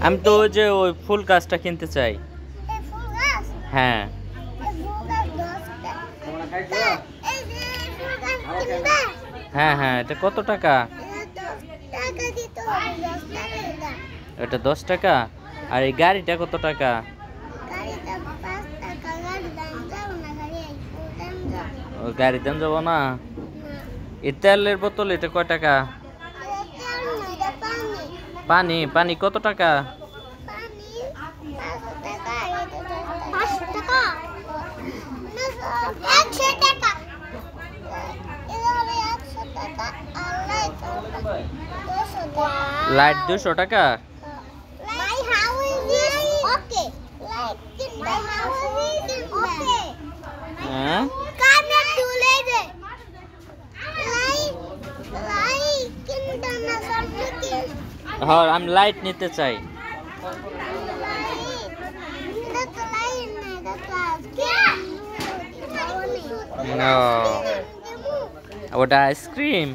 আমি তো ওই যে ওই ফুল গাছটা কিনতে চাই। হ্যাঁ হ্যাঁ হ্যাঁ, এটা কত টাকা? এটা 10 টাকা। আর এই গাড়িটা কত টাকা? ওই গাড়ির দাম যাবো না। এই তেলের বোতল এটা কয় টাকা? পানি পানি কত টাকা? লাইট 200 টাকা। হ্যাঁ হ্যাঁ, আমি লাইট নিতে চাই। ওটা আইসক্রিম।